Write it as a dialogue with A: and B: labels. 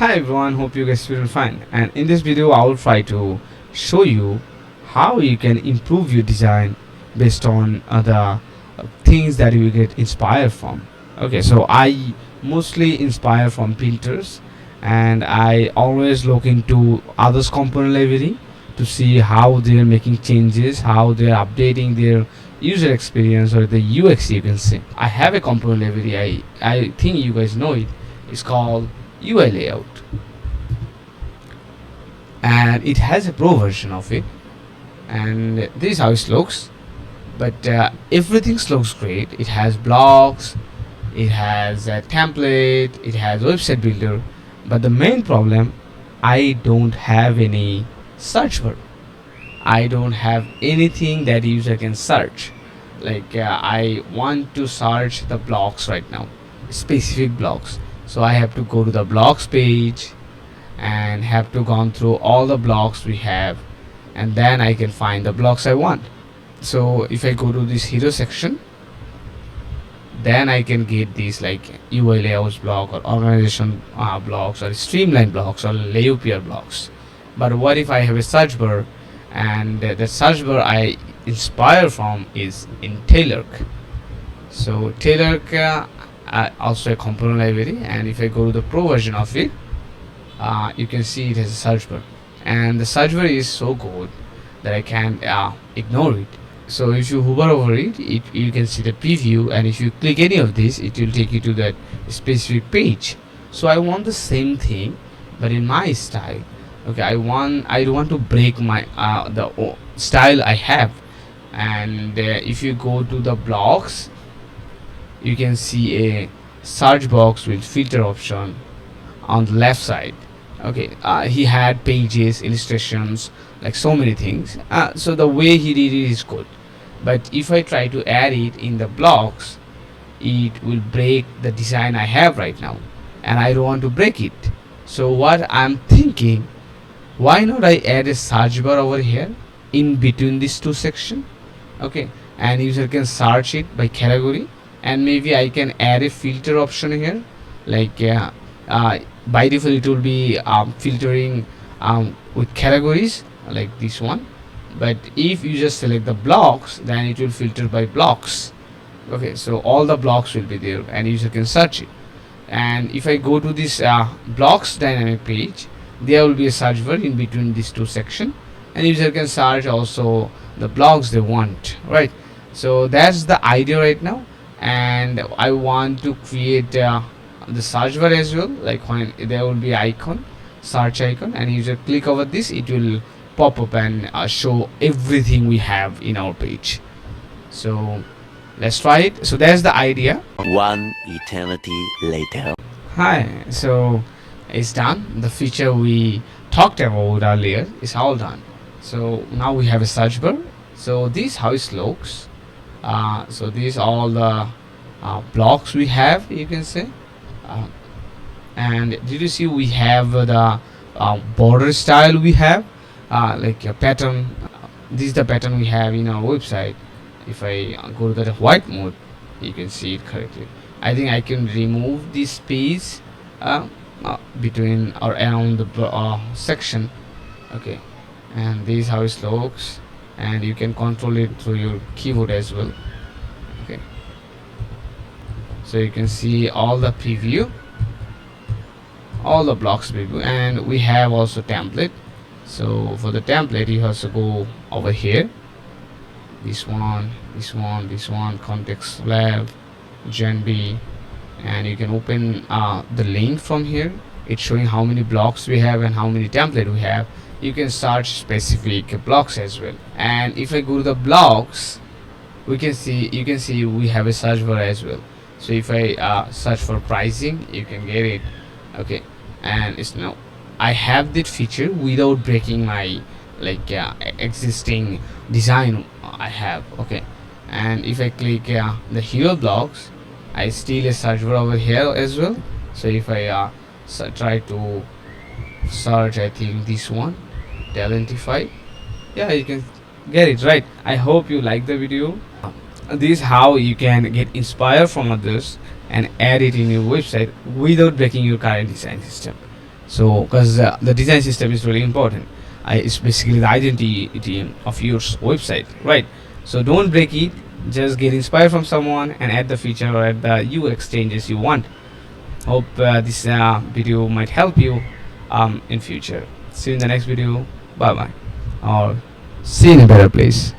A: Hi everyone, hope you guys feel fine, and in this video I will try to show you how you can improve your design based on the things that you get inspired from. Okay, so I mostly inspire from printers, and I always look into others component library to see how they're making changes, how they're updating their user experience or the UX, you can say. I have a component library, I think you guys know it. It's called UI layout, and it has a pro version of it, and this is how it looks. But everything looks great. It has blocks, it has a template, it has website builder, but the main problem, I don't have any search bar. I don't have anything that user can search. Like I want to search the blocks right now, specific blocks, so I have to go to the blocks page and have to gone through all the blocks we have, and then I can find the blocks I want. So if I go to this hero section, then I can get these like UI layouts block or organization blocks or streamline blocks or layout blocks. But what if I have a search bar, and the search bar I inspire from is in Tailork. So Tailork also a component library, and if I go to the pro version of it, you can see it has a search bar, and the search bar is so good that I can't ignore it. So if you hover over it, you can see the preview, and if you click any of this, it will take you to that specific page. So I want the same thing, but in my style. Okay, I don't want to break my the style I have. And if you go to the blocks, you can see a search box with filter option on the left side. Okay, he had pages, illustrations, like so many things. So the way he did it is good, but if I try to add it in the blocks, it will break the design I have right now, and I don't want to break it. So what I'm thinking, why not I add a search bar over here in between these two sections? Okay, and user can search it by category, and maybe I can add a filter option here, like by default it will be filtering with categories like this one, but if you just select the blocks, then it will filter by blocks. Okay, so all the blocks will be there and user can search it. And if I go to this blocks dynamic page, there will be a search bar in between these two sections, and user can search also the blocks they want, right? So that's the idea right now, and I want to create the search bar as well. Like when there will be icon, search icon, and user click over this, it will pop up and show everything we have in our page. So let's try it. So that's the idea.
B: One eternity later.
A: Hi, so it's done. The feature we talked about earlier is all done. So now we have a search bar. So this how it looks. So these all the blocks we have, you can say. And did you see we have the border style we have, like a pattern. This is the pattern we have in our website. If I go to the white mode, you can see it correctly. I think I can remove this space between or around the section. Okay, and this is how it looks, and you can control it through your keyboard as well. Okay, so you can see all the preview, all the blocks preview, and we have also template. So for the template, you have to go over here, this one, context lab, gen b, and you can open the link from here. It's showing how many blocks we have and how many template we have. You can search specific blocks as well. And if I go to the blocks, you can see we have a search bar as well. So if I search for pricing, you can get it. Okay, and it's now I have that feature without breaking my like existing design I have. Okay, and if I click the hero blocks, I still a search bar over here as well. So if I try to search, I think this one, Talentify, yeah, you can get it right. I hope you like the video. This is how you can get inspired from others and add it in your website without breaking your current design system. So because the design system is really important, it's basically the identity of your website, right? So don't break it, just get inspired from someone and add the feature or add the UX changes you want. Hope this video might help you in future. See you in the next video. Bye bye, or see you in a better place.